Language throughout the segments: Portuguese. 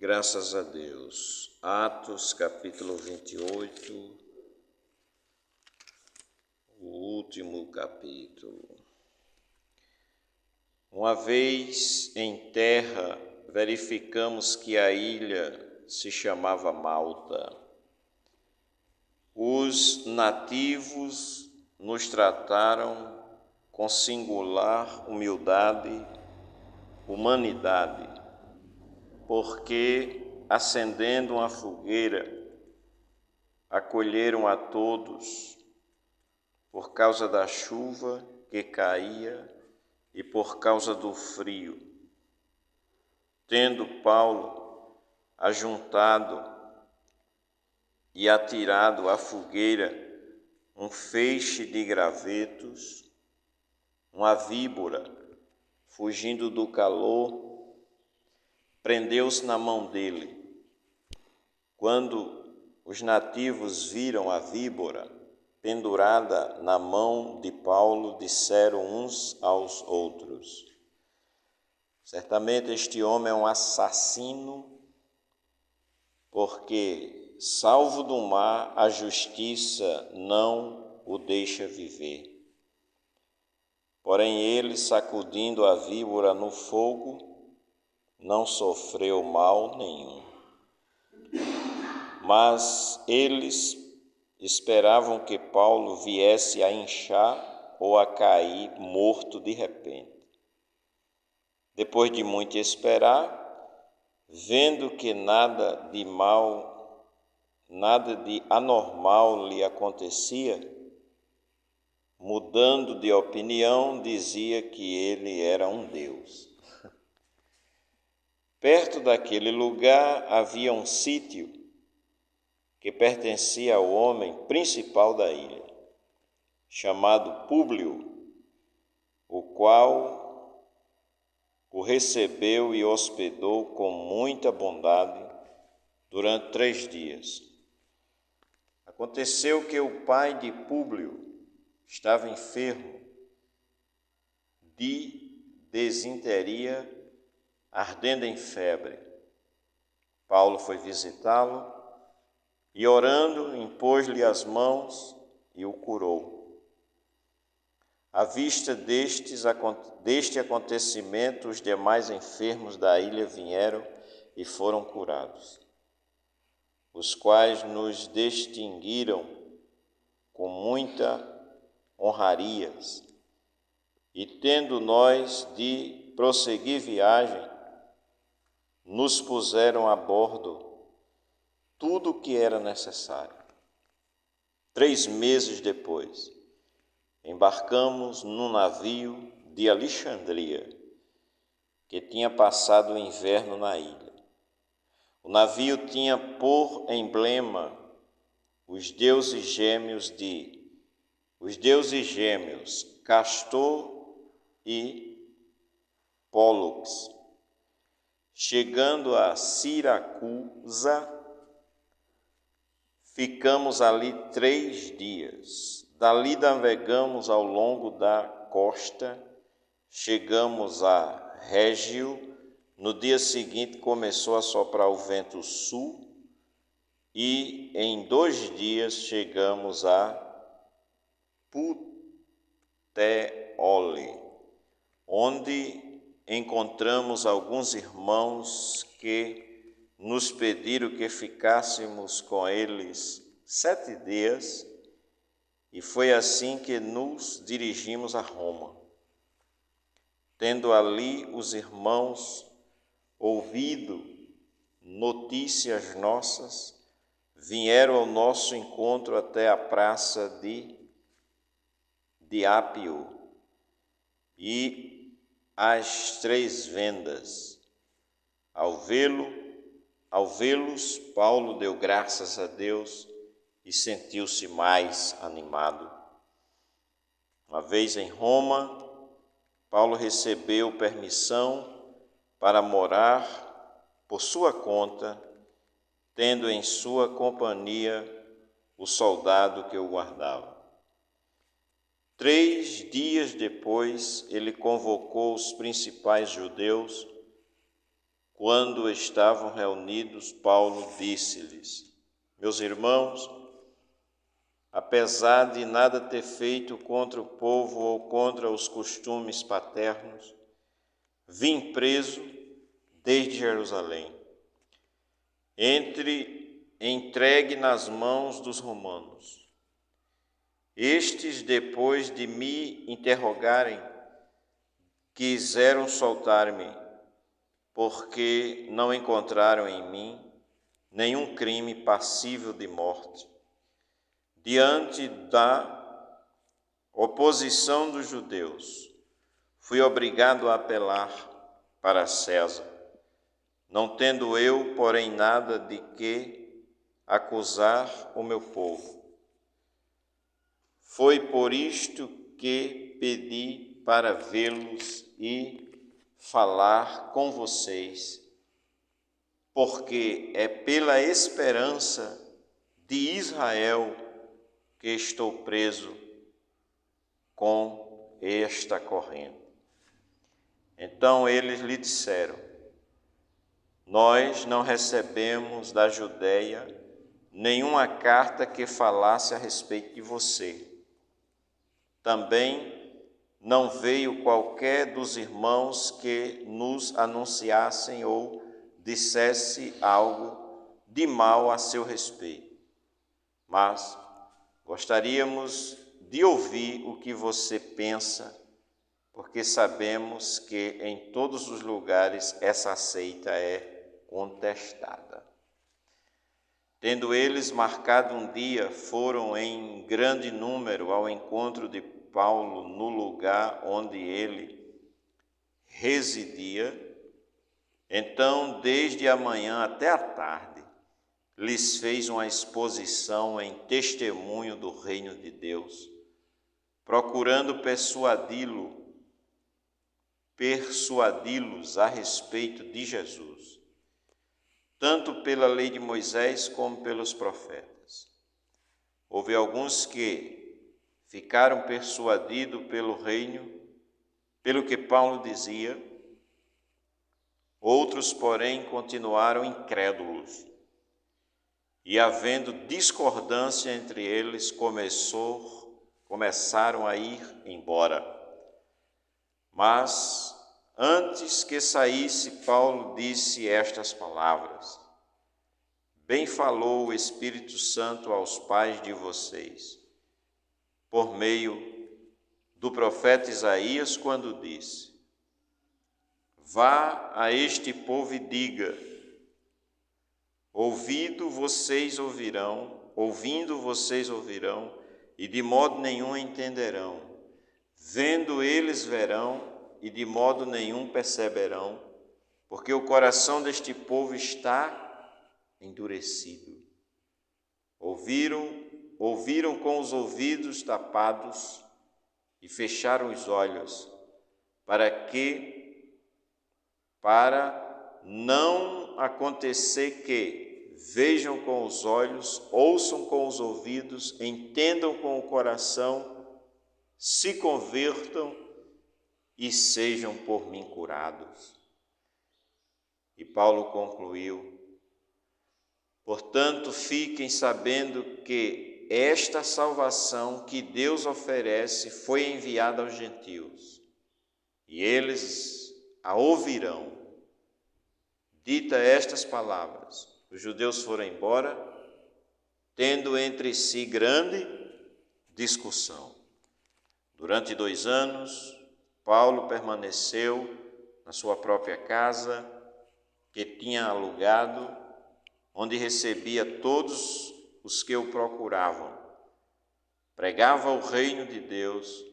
Graças a Deus. Atos, capítulo 28, o último capítulo. Uma vez em terra, verificamos que a ilha se chamava Malta. Os nativos nos trataram com singular humanidade, porque, acendendo uma fogueira, acolheram a todos por causa da chuva que caía e por causa do frio. Tendo Paulo ajuntado e atirado à fogueira um feixe de gravetos, uma víbora, fugindo do calor, prendeu-se na mão dele. Quando os nativos viram a víbora pendurada na mão de Paulo, disseram uns aos outros: certamente este homem é um assassino, porque, salvo do mar, a justiça não o deixa viver. Porém ele, sacudindo a víbora no fogo, não sofreu mal nenhum. Mas eles esperavam que Paulo viesse a inchar ou a cair morto de repente. Depois de muito esperar, vendo que nada de anormal lhe acontecia, mudando de opinião, dizia que ele era um deus. Perto daquele lugar havia um sítio que pertencia ao homem principal da ilha, chamado Públio, o qual o recebeu e hospedou com muita bondade durante 3 dias. Aconteceu que o pai de Públio estava enfermo de desinteria, ardendo em febre. Paulo foi visitá-lo e, orando, impôs-lhe as mãos e o curou. À vista deste acontecimento, os demais enfermos da ilha vieram e foram curados, os quais nos distinguiram com muita honrarias, e tendo nós de prosseguir viagem, nos puseram a bordo tudo o que era necessário. 3 meses depois, embarcamos num navio de Alexandria, que tinha passado o inverno na ilha. O navio tinha por emblema os deuses gêmeos Castor e Pólux. Chegando a Siracusa, ficamos ali 3 dias. Dali navegamos ao longo da costa, chegamos a Régio. No dia seguinte começou a soprar o vento sul e em 2 dias chegamos a Puteoli, onde encontramos alguns irmãos que nos pediram que ficássemos com eles 7 dias, e foi assim que nos dirigimos a Roma. Tendo ali os irmãos ouvido notícias nossas, vieram ao nosso encontro até a praça de Apio e as 3 vendas. Ao vê-los, Paulo deu graças a Deus e sentiu-se mais animado. Uma vez em Roma, Paulo recebeu permissão para morar por sua conta, tendo em sua companhia o soldado que o guardava. 3 dias depois, ele convocou os principais judeus Quando estavam reunidos, Paulo disse-lhes: Meus irmãos, apesar de nada ter feito contra o povo ou contra os costumes paternos, vim preso desde Jerusalém, entregue nas mãos dos romanos. Estes, depois de me interrogarem, quiseram soltar-me, porque não encontraram em mim nenhum crime passível de morte. Diante da oposição dos judeus, fui obrigado a apelar para César, não tendo eu, porém, nada de que acusar o meu povo. Foi por isto que pedi para vê-los e falar com vocês, porque é pela esperança de Israel que estou preso com esta corrente. Então eles lhe disseram: Nós não recebemos da Judeia nenhuma carta que falasse a respeito de você. Também não veio qualquer dos irmãos que nos anunciassem ou dissesse algo de mal a seu respeito. Mas gostaríamos de ouvir o que você pensa, porque sabemos que em todos os lugares essa seita é contestada. Tendo eles marcado um dia, foram em grande número ao encontro de Paulo no lugar onde ele residia. Então, desde a manhã até a tarde, lhes fez uma exposição em testemunho do reino de Deus, procurando persuadi-los a respeito de Jesus, tanto pela lei de Moisés como pelos profetas. Houve alguns que ficaram persuadidos pelo reino, pelo que Paulo dizia. Outros, porém, continuaram incrédulos. E, havendo discordância entre eles, começaram a ir embora. Mas, antes que saísse, Paulo disse estas palavras: Bem falou o Espírito Santo aos pais de vocês, por meio do profeta Isaías, quando disse: Vá a este povo e diga: ouvindo vocês ouvirão, e de modo nenhum entenderão. Vendo eles verão, e de modo nenhum perceberão, porque o coração deste povo está endurecido. Ouviram com os ouvidos tapados e fecharam os olhos, para não acontecer que vejam com os olhos, ouçam com os ouvidos, entendam com o coração, se convertam e sejam por mim curados. E Paulo concluiu: Portanto, fiquem sabendo que esta salvação que Deus oferece foi enviada aos gentios, e eles a ouvirão. Dita estas palavras, os judeus foram embora, tendo entre si grande discussão. Durante 2 anos, Paulo permaneceu na sua própria casa, que tinha alugado, onde recebia todos os que o procuravam. Pregava o reino de Deus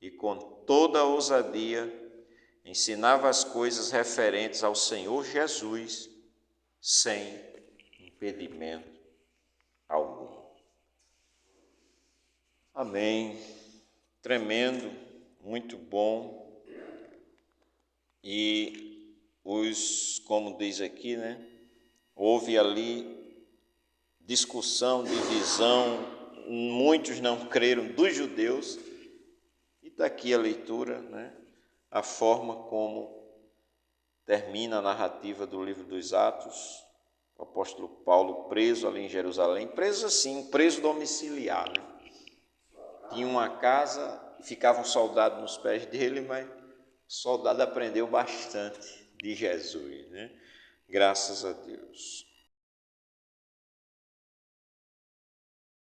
e, com toda a ousadia, ensinava as coisas referentes ao Senhor Jesus, sem impedimento algum. Amém. Tremendo, muito bom. E como diz aqui, houve ali discussão, divisão, muitos não creram dos judeus, e daqui a leitura, a forma como termina a narrativa do livro dos Atos, o apóstolo Paulo preso ali em Jerusalém, preso assim, preso domiciliar, né? Tinha uma casa e ficava um soldado nos pés dele, mas o soldado aprendeu bastante de Jesus, né? Graças a Deus.